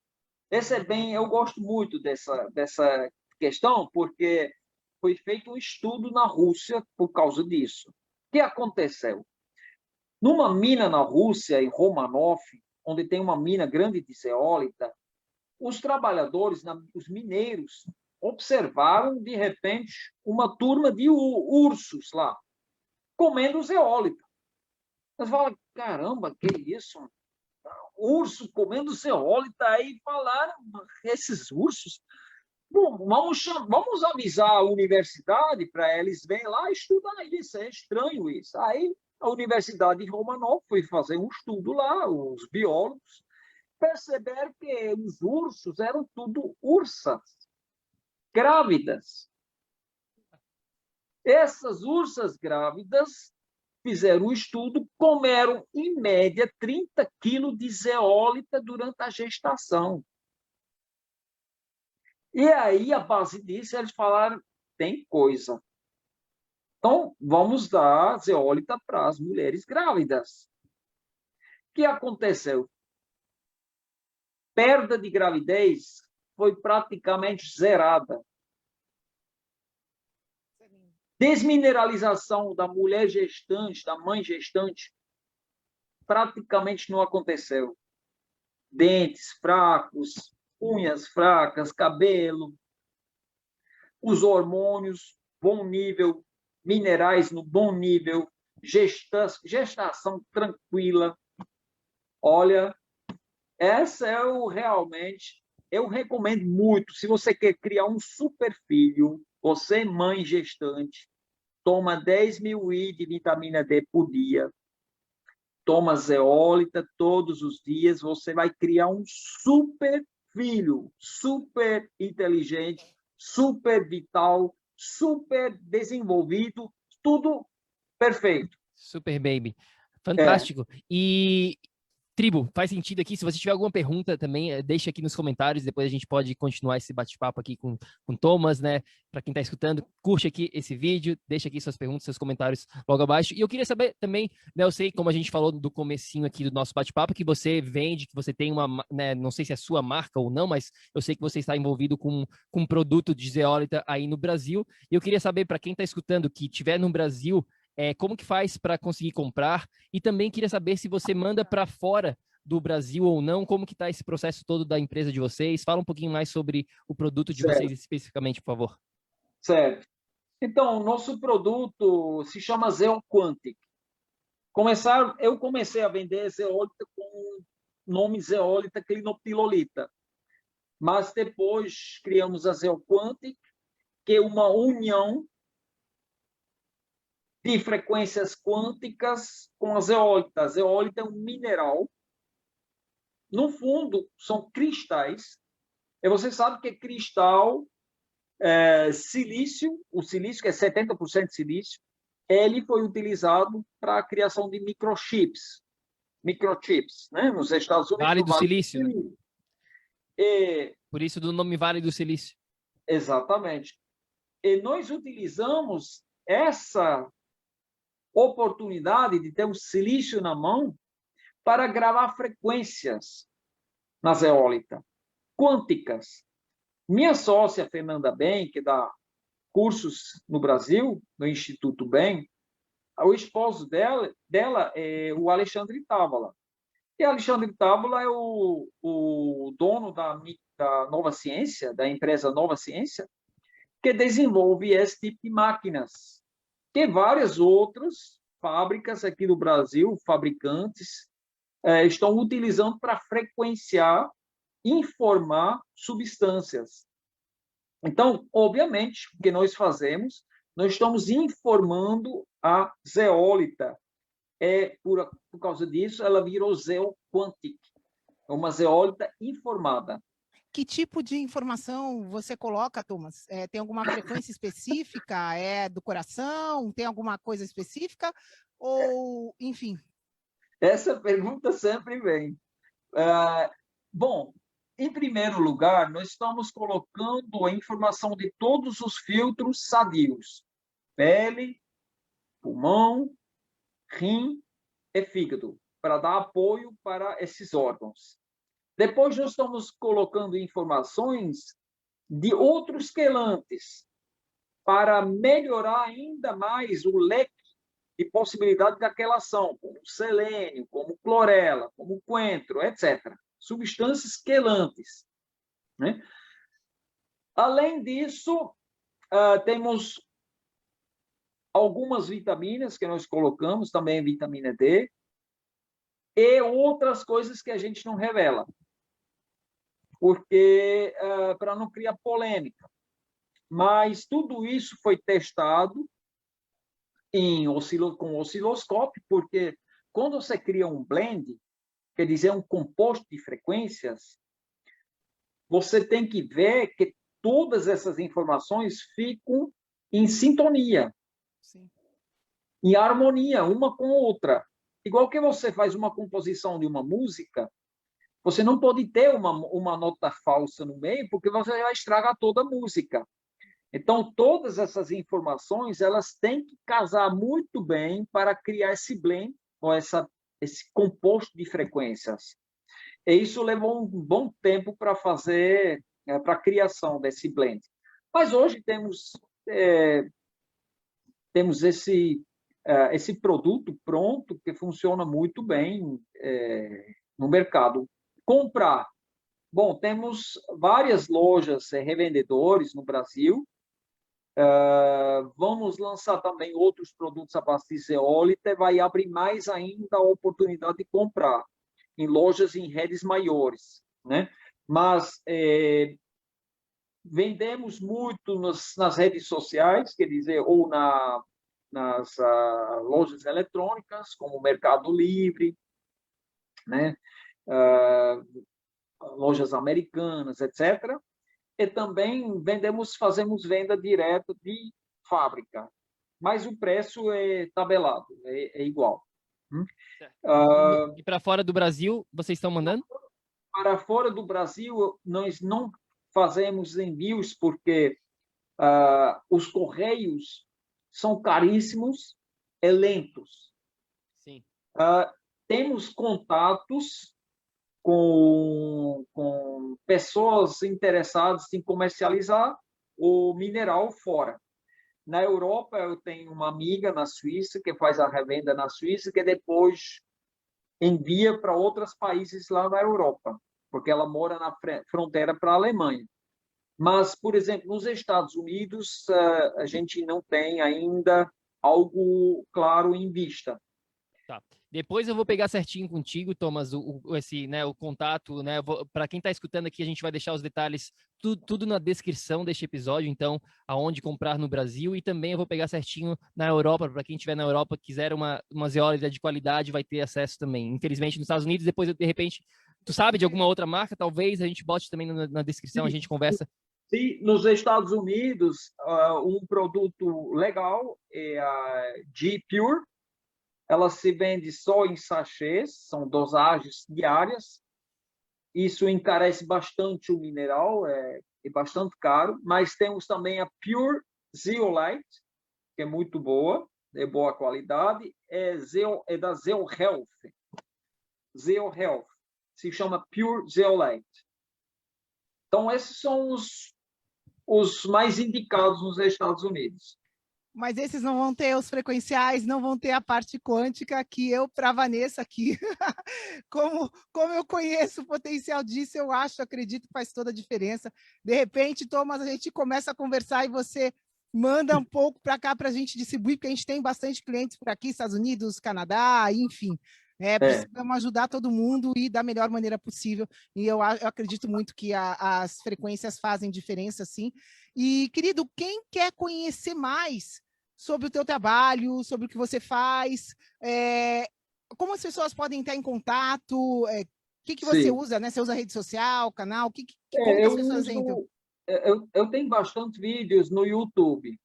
Eu gosto muito dessa questão, porque foi feito um estudo na Rússia por causa disso. O que aconteceu? Numa mina na Rússia, em Romanov, onde tem uma mina grande de zeólita, os trabalhadores, os mineiros, observaram, de repente, uma turma de ursos lá, comendo zeólita. Eles falam, caramba, que isso? Urso comendo zeólita. Aí falaram, esses ursos... Bom, vamos avisar a universidade para eles verem lá estudar isso. É estranho isso. Aí a Universidade de Romanov foi fazer um estudo lá, os biólogos perceberam que os ursos eram tudo ursas grávidas. Essas ursas grávidas fizeram um estudo, comeram, em média, 30 quilos de zeólita durante a gestação. E aí, a base disso, eles falaram, tem coisa. Então, vamos dar zeólita para as mulheres grávidas. O que aconteceu? Perda de gravidez foi praticamente zerada. Desmineralização da mulher gestante, da mãe gestante, praticamente não aconteceu. Dentes fracos, unhas fracas, cabelo, os hormônios, bom nível, minerais no bom nível, gestação tranquila. Olha, essa realmente, eu recomendo muito, se você quer criar um super filho, você mãe gestante, toma 10.000 ml de vitamina D por dia, toma zeólita todos os dias, você vai criar um super filho, super inteligente, super vital, super desenvolvido, tudo perfeito. Super baby. É. Fantástico. E, Tribo, faz sentido aqui? Se você tiver alguma pergunta também, deixa aqui nos comentários, depois a gente pode continuar esse bate-papo aqui com Thomas, né? Para quem está escutando, curte aqui esse vídeo, deixa aqui suas perguntas, seus comentários logo abaixo. E eu queria saber também, né, eu sei, como a gente falou do comecinho aqui do nosso bate-papo, que você vende, que você tem uma, né, não sei se é sua marca ou não, mas eu sei que você está envolvido com um produto de zeólita aí no Brasil. E eu queria saber, para quem está escutando, que estiver no Brasil, como que faz para conseguir comprar? E também queria saber se você manda para fora do Brasil ou não, como que está esse processo todo da empresa de vocês? Fala um pouquinho mais sobre o produto de vocês especificamente, por favor. Certo. Então, nosso produto se chama Zeoquantic. Eu comecei a vender zeólita com o nome zeólita clinoptilolita, mas depois criamos a Zeoquantic, que é uma união de frequências quânticas com a zeólita. A zeólita é um mineral. No fundo, são cristais. E você sabe que cristal, silício, o silício, que é 70% silício, ele foi utilizado para a criação de microchips, né? Nos Estados Unidos. Vale do Silício, né? E, por isso do nome Vale do Silício. Exatamente. E nós utilizamos essa oportunidade de ter um silício na mão para gravar frequências na zeólita, quânticas. Minha sócia, Fernanda Ben, que dá cursos no Brasil, no Instituto Ben, o esposo dela é o Alexandre Távola. E Alexandre Távola é o dono da Nova Ciência, da empresa Nova Ciência, que desenvolve esse tipo de máquinas. Tem várias outras fábricas aqui no Brasil, fabricantes, estão utilizando para frequenciar, informar substâncias. Então, obviamente, o que nós fazemos, nós estamos informando a zeólita. Por causa disso, ela virou Zeoquantic, é uma zeólita informada. Que tipo de informação você coloca, Thomas? Tem alguma frequência específica? É do coração? Tem alguma coisa específica? Ou, enfim? Essa pergunta sempre vem. Bom, em primeiro lugar, nós estamos colocando a informação de todos os filtros sadios: pele, pulmão, rim e fígado, para dar apoio para esses órgãos. Depois, nós estamos colocando informações de outros quelantes para melhorar ainda mais o leque de possibilidade daquela ação, como selênio, como clorela, como coentro, etc. Substâncias quelantes, né? Além disso, temos algumas vitaminas que nós colocamos, também vitamina D, e outras coisas que a gente não revela, porque para não criar polêmica. Mas tudo isso foi testado com osciloscópio, porque quando você cria um blend, quer dizer, um composto de frequências, você tem que ver que todas essas informações ficam em sintonia, Sim. em harmonia, uma com a outra. Igual que você faz uma composição de uma música, você não pode ter uma nota falsa no meio, porque você vai estragar toda a música. Então, todas essas informações, elas têm que casar muito bem para criar esse blend, ou esse composto de frequências. E isso levou um bom tempo para fazer, para a criação desse blend. Mas hoje temos esse produto pronto que funciona muito bem no mercado. Comprar. Bom, temos várias lojas, revendedores no Brasil. Vamos lançar também outros produtos a base de zeólita, vai abrir mais ainda a oportunidade de comprar em lojas em redes maiores, né? Mas vendemos muito nas redes sociais, quer dizer, ou nas lojas eletrônicas, como o Mercado Livre, né? Lojas americanas, etc. E também fazemos venda direta de fábrica, mas o preço é tabelado, é igual. E para fora do Brasil, vocês estão mandando? Para fora do Brasil, nós não fazemos envios porque os correios são caríssimos e lentos. Sim. Temos contatos com pessoas interessadas em comercializar o mineral fora. Na Europa, eu tenho uma amiga na Suíça que faz a revenda na Suíça, que depois envia para outros países lá na Europa, porque ela mora na fronteira para a Alemanha. Mas, por exemplo, nos Estados Unidos, a gente não tem ainda algo claro em vista. Tá. Depois eu vou pegar certinho contigo, Thomas, o contato, né? Para quem está escutando aqui, a gente vai deixar os detalhes tudo na descrição deste episódio, então, aonde comprar no Brasil, e também eu vou pegar certinho na Europa, para quem estiver na Europa, quiser uma zeólita de qualidade, vai ter acesso também. Infelizmente, nos Estados Unidos, depois, de repente, tu sabe de alguma outra marca, talvez a gente bote também na descrição, a gente conversa. Sim, nos Estados Unidos, um produto legal é a G-Pure. Ela se vende só em sachês, são dosagens diárias. Isso encarece bastante o mineral, é bastante caro. Mas temos também a Pure Zeolite, que é muito boa, é boa qualidade. É da ZeoHealth. ZeoHealth. Se chama Pure Zeolite. Então, esses são os mais indicados nos Estados Unidos. Mas esses não vão ter os frequenciais, não vão ter a parte quântica, que eu, para a Vanessa aqui, como eu conheço o potencial disso, eu acredito que faz toda a diferença. De repente, Thomas, a gente começa a conversar e você manda um pouco para cá para a gente distribuir, porque a gente tem bastante clientes por aqui, Estados Unidos, Canadá, enfim. Precisamos ajudar todo mundo e da melhor maneira possível. E eu acredito muito que as frequências fazem diferença, sim. E, querido, quem quer conhecer mais sobre o teu trabalho, sobre o que você faz, como as pessoas podem entrar em contato, o que você usa, né? Você usa rede social, canal, como as pessoas entram? Eu tenho bastante vídeos no YouTube.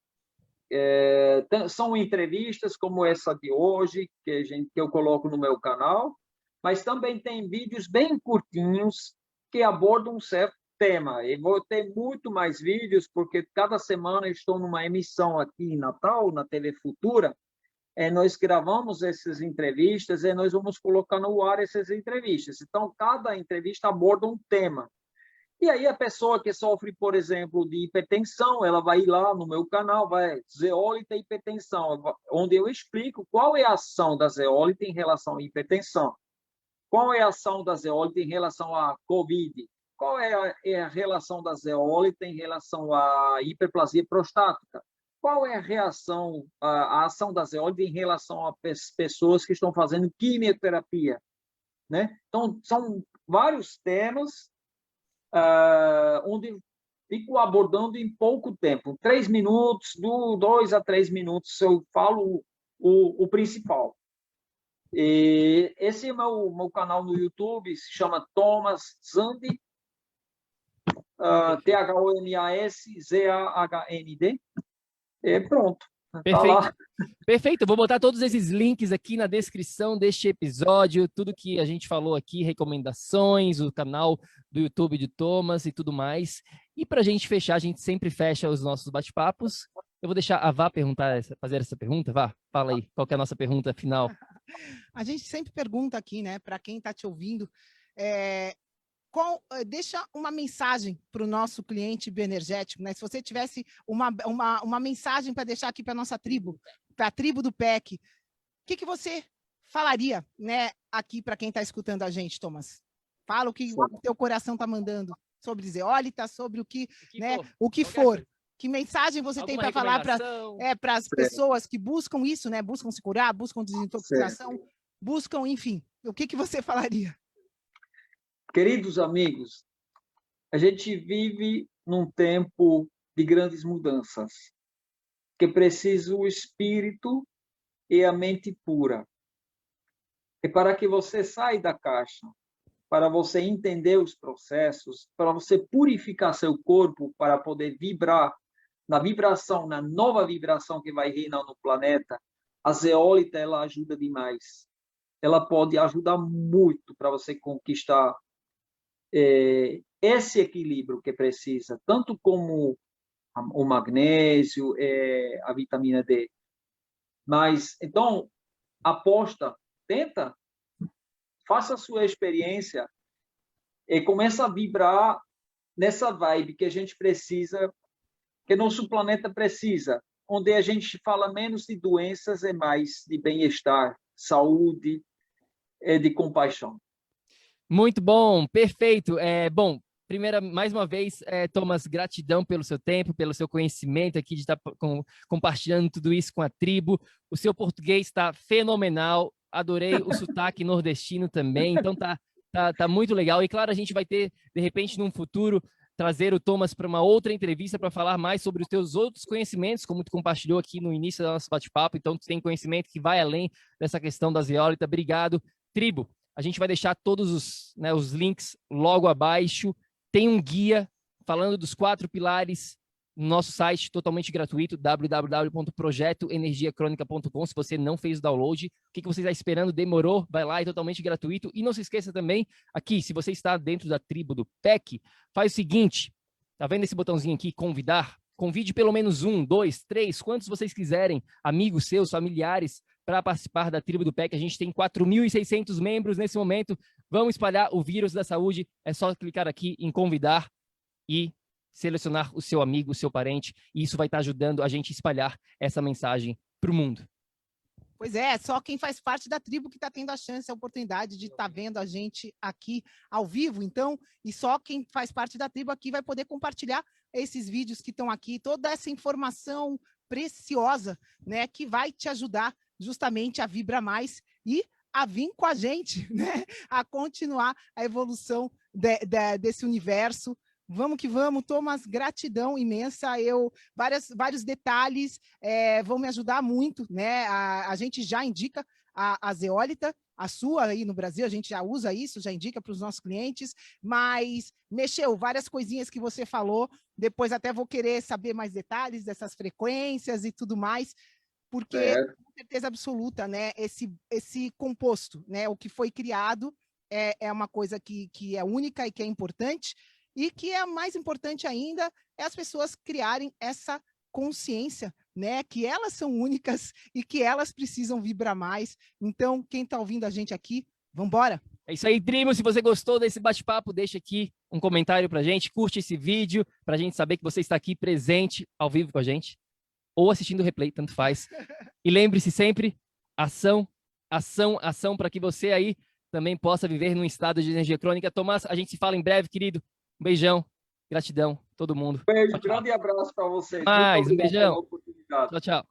São entrevistas como essa de hoje, que eu coloco no meu canal, mas também tem vídeos bem curtinhos que abordam um certo tema. E vou ter muito mais vídeos, porque cada semana estou numa emissão aqui em Natal, na TV Futura. Nós gravamos essas entrevistas e nós vamos colocar no ar essas entrevistas. Então, cada entrevista aborda um tema. E aí a pessoa que sofre, por exemplo, de hipertensão, ela vai ir lá no meu canal, vai zeólita e hipertensão, onde eu explico qual é a ação da zeólita em relação à hipertensão, qual é a ação da zeólita em relação à COVID, qual é a relação da zeólita em relação à hiperplasia prostática, qual é a ação da zeólita em relação a pessoas que estão fazendo quimioterapia, né? Então, são vários temas onde fico abordando em pouco tempo, 3 minutos, 2 a 3 minutos, eu falo o principal. E esse é o meu canal no YouTube, se chama Thomas Zandi, THOMASZAHND, e pronto. Perfeito. Tá lá. Perfeito, eu vou botar todos esses links aqui na descrição deste episódio, tudo que a gente falou aqui, recomendações, o canal do YouTube de Thomas e tudo mais. E para a gente fechar, a gente sempre fecha os nossos bate-papos. Eu vou deixar a Vá fazer essa pergunta. Vá, fala aí, qual que é a nossa pergunta final? A gente sempre pergunta aqui, né, para quem está te ouvindo, deixa uma mensagem para o nosso cliente bioenergético, né? Se você tivesse uma mensagem para deixar aqui para a nossa tribo, para a tribo do PEC, o que você falaria, né, aqui para quem está escutando a gente, Thomas? Fala o que o teu coração está mandando sobre zeólita, sobre o que for. Que mensagem você tem para falar para as pessoas que buscam isso, né? Buscam se curar, buscam desintoxicação, buscam, enfim. O que você falaria? Queridos amigos, a gente vive num tempo de grandes mudanças. que precisa o espírito e a mente pura. E para que você saia da caixa, para você entender os processos, para você purificar seu corpo, para poder vibrar na vibração, na nova vibração que vai reinar no planeta, a zeólita, ela ajuda demais. Ela pode ajudar muito para você conquistar esse equilíbrio que precisa, tanto como o magnésio, a vitamina D. Mas, então, aposta, tenta, faça a sua experiência e começa a vibrar nessa vibe que a gente precisa, que nosso planeta precisa, onde a gente fala menos de doenças e mais de bem-estar, saúde e de compaixão. Muito bom, perfeito. Bom, mais uma vez, Thomas, gratidão pelo seu tempo, pelo seu conhecimento aqui de estar compartilhando tudo isso com a tribo. O seu português está fenomenal. Adorei o sotaque nordestino também. Então tá muito legal. E claro, a gente vai ter, de repente, num futuro, trazer o Thomas para uma outra entrevista para falar mais sobre os teus outros conhecimentos, como tu compartilhou aqui no início do nosso bate-papo. Então, tu tem conhecimento que vai além dessa questão da zeólita. Obrigado, tribo. A gente vai deixar todos os links logo abaixo. Tem um guia falando dos 4 pilares no nosso site, totalmente gratuito, www.projetoenergiacronica.com. Se você não fez o download, o que você está esperando? Demorou? Vai lá, é totalmente gratuito. E não se esqueça também, aqui, se você está dentro da tribo do PEC, faz o seguinte, tá vendo esse botãozinho aqui, convidar? Convide pelo menos 1, 2, 3, quantos vocês quiserem, amigos seus, familiares, para participar da tribo do PEC. A gente tem 4.600 membros nesse momento. Vamos espalhar o vírus da saúde. É só clicar aqui em convidar e selecionar o seu amigo, o seu parente. E isso vai estar ajudando a gente a espalhar essa mensagem para o mundo. Pois é, só quem faz parte da tribo que está tendo a chance, a oportunidade de estar vendo a gente aqui ao vivo. Então, e só quem faz parte da tribo aqui vai poder compartilhar esses vídeos que estão aqui, toda essa informação preciosa, né, que vai te ajudar justamente a vibrar mais e a vir com a gente, né, a continuar a evolução desse universo. Vamos que vamos, Thomas, gratidão imensa. Vários detalhes vão me ajudar muito, né? A gente já indica a zeólita, a sua aí no Brasil, a gente já usa isso, já indica para os nossos clientes, mas mexeu várias coisinhas que você falou, depois até vou querer saber mais detalhes dessas frequências e tudo mais, porque com certeza absoluta, né? Esse composto, né? O que foi criado é uma coisa que é única e que é importante, e que é mais importante ainda é as pessoas criarem essa consciência, né, que elas são únicas e que elas precisam vibrar mais. Então, quem está ouvindo a gente aqui, vamos embora. É isso aí, tribo. Se você gostou desse bate-papo, deixa aqui um comentário para a gente, curte esse vídeo para a gente saber que você está aqui presente ao vivo com a gente ou assistindo o replay, tanto faz. E lembre-se sempre, ação, ação, ação, para que você aí também possa viver num estado de energia crônica. Tomás, a gente se fala em breve, querido. Um beijão, gratidão, todo mundo. Beijo, grande abraço para vocês. Mais, um beijão. Tchau, tchau.